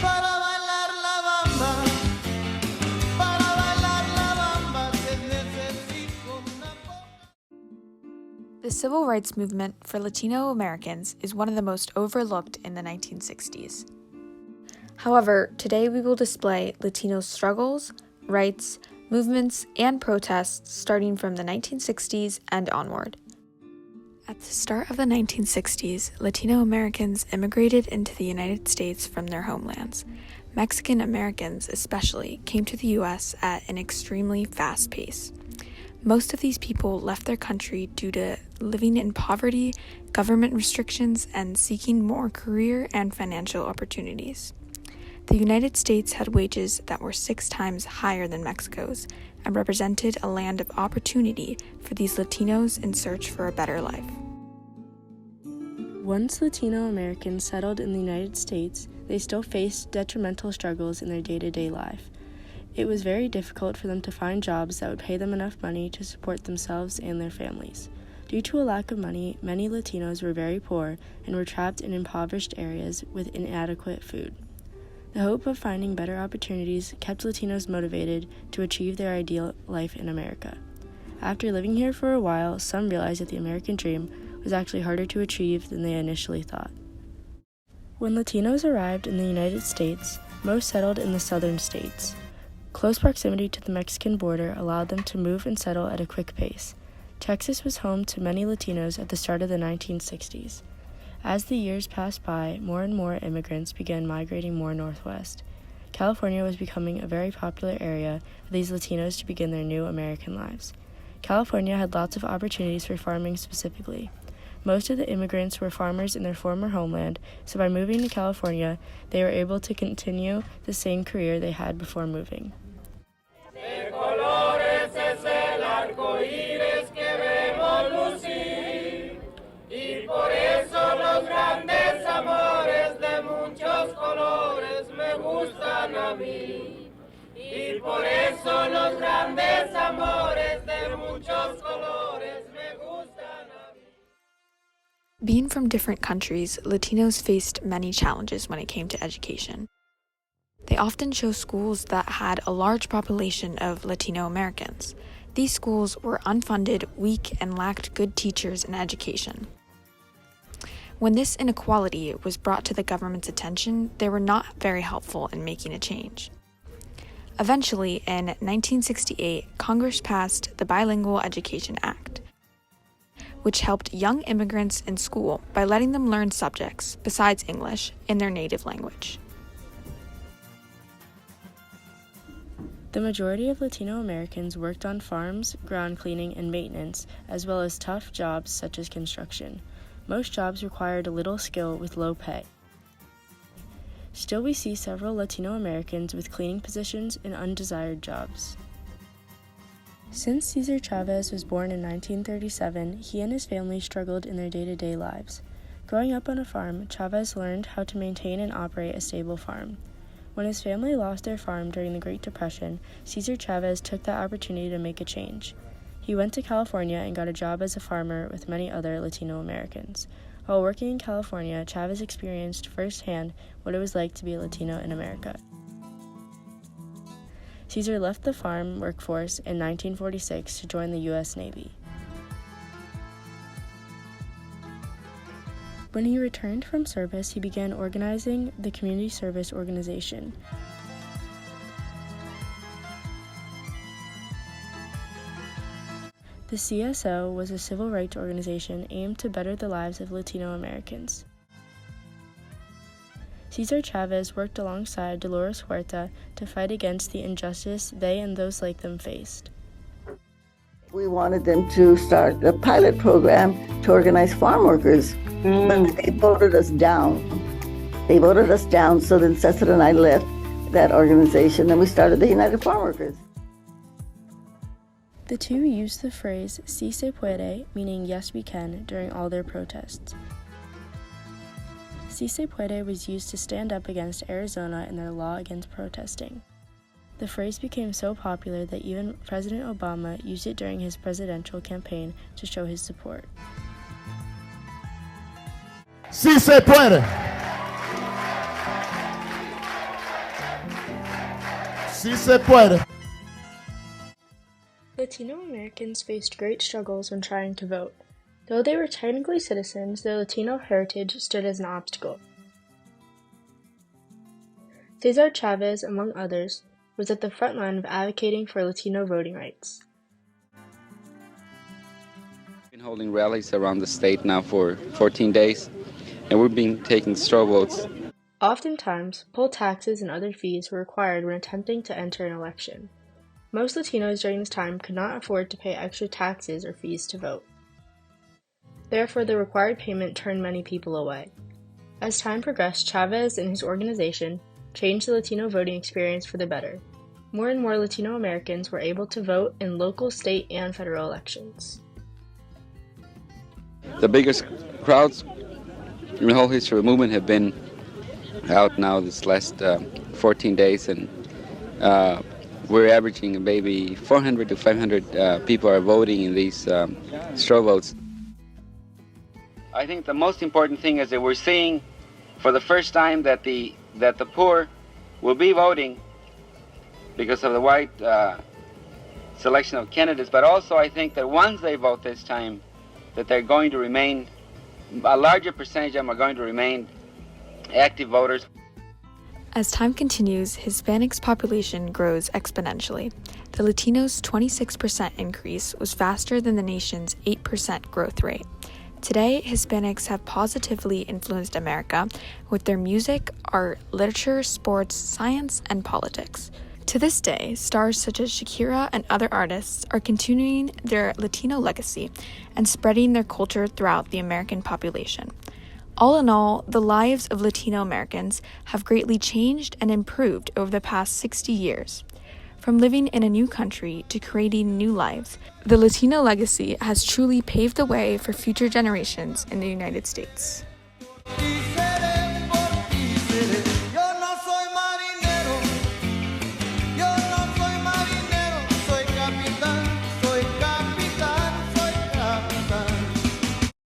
Para bailar la bamba, para bailar la bamba, te necesito una poca. The civil rights movement for Latino Americans is one of the most overlooked in the 1960s. However, today we will display Latino struggles, rights, movements, and protests starting from the 1960s and onward. At the start of the 1960s, Latino Americans immigrated into the United States from their homelands. Mexican Americans, especially, came to the U.S. at an extremely fast pace. Most of these people left their country due to living in poverty, government restrictions, and seeking more career and financial opportunities. The United States had wages that were 6 times higher than Mexico's and represented a land of opportunity for these Latinos in search for a better life. Once Latino Americans settled in the United States, they still faced detrimental struggles in their day-to-day life. It was very difficult for them to find jobs that would pay them enough money to support themselves and their families. Due to a lack of money, many Latinos were very poor and were trapped in impoverished areas with inadequate food. The hope of finding better opportunities kept Latinos motivated to achieve their ideal life in America. After living here for a while, some realized that the American dream was actually harder to achieve than they initially thought. When Latinos arrived in the United States, most settled in the southern states. Close proximity to the Mexican border allowed them to move and settle at a quick pace. Texas was home to many Latinos at the start of the 1960s. As the years passed by, more and more immigrants began migrating more northwest. California was becoming a very popular area for these Latinos to begin their new American lives. California had lots of opportunities for farming specifically. Most of the immigrants were farmers in their former homeland, so by moving to California, they were able to continue the same career they had before moving. De colores es el arco iris que vemos lucir, y por eso los grandes amores de muchos colores me gustan a mí. Y por eso los grandes amores de muchos colores me gustan a mí. Being from different countries, Latinos faced many challenges when it came to education. They often chose schools that had a large population of Latino Americans. These schools were unfunded, weak, and lacked good teachers and education. When this inequality was brought to the government's attention, they were not very helpful in making a change. Eventually, in 1968, Congress passed the Bilingual Education Act, which helped young immigrants in school by letting them learn subjects, besides English, in their native language. The majority of Latino Americans worked on farms, ground cleaning, and maintenance, as well as tough jobs such as construction. Most jobs required little skill with low pay. Still, we see several Latino Americans with cleaning positions and undesired jobs. Since Cesar Chavez was born in 1937, he and his family struggled in their day-to-day lives. Growing up on a farm, Chavez learned how to maintain and operate a stable farm. When his family lost their farm during the Great Depression, Cesar Chavez took that opportunity to make a change. He went to California and got a job as a farmer with many other Latino Americans. While working in California, Chavez experienced firsthand what it was like to be a Latino in America. Cesar left the farm workforce in 1946 to join the U.S. Navy. When he returned from service, he began organizing the Community Service Organization. The CSO was a civil rights organization aimed to better the lives of Latino Americans. Cesar Chavez worked alongside Dolores Huerta to fight against the injustice they and those like them faced. We wanted them to start a pilot program to organize farm workers, but they voted us down. So then Cesar and I left that organization and we started the United Farm Workers. The two used the phrase "Si se puede," meaning yes we can, during all their protests. Si se puede was used to stand up against Arizona and their law against protesting. The phrase became so popular that even President Obama used it during his presidential campaign to show his support. Si se puede. Sí se puede. Latino Americans faced great struggles when trying to vote. Though they were technically citizens, their Latino heritage stood as an obstacle. Cesar Chavez, among others, was at the front line of advocating for Latino voting rights. We've been holding rallies around the state now for 14 days, and we've been taking straw votes. Oftentimes, poll taxes and other fees were required when attempting to enter an election. Most Latinos during this time could not afford to pay extra taxes or fees to vote. Therefore, the required payment turned many people away. As time progressed, Chavez and his organization changed the Latino voting experience for the better. More and more Latino Americans were able to vote in local, state, and federal elections. The biggest crowds in the whole history of the movement have been out now this last 14 days, and we're averaging maybe 400 to 500 people are voting in these straw votes. I think the most important thing is that we're seeing for the first time that the poor will be voting because of the wide selection of candidates, but also I think that once they vote this time, that they're going to remain, a larger percentage of them are going to remain active voters. As time continues, Hispanics' population grows exponentially. The Latinos' 26% increase was faster than the nation's 8% growth rate. Today, Hispanics have positively influenced America with their music, art, literature, sports, science, and politics. To this day, stars such as Shakira and other artists are continuing their Latino legacy and spreading their culture throughout the American population. All in all, the lives of Latino Americans have greatly changed and improved over the past 60 years. From living in a new country to creating new lives, the Latino legacy has truly paved the way for future generations in the United States.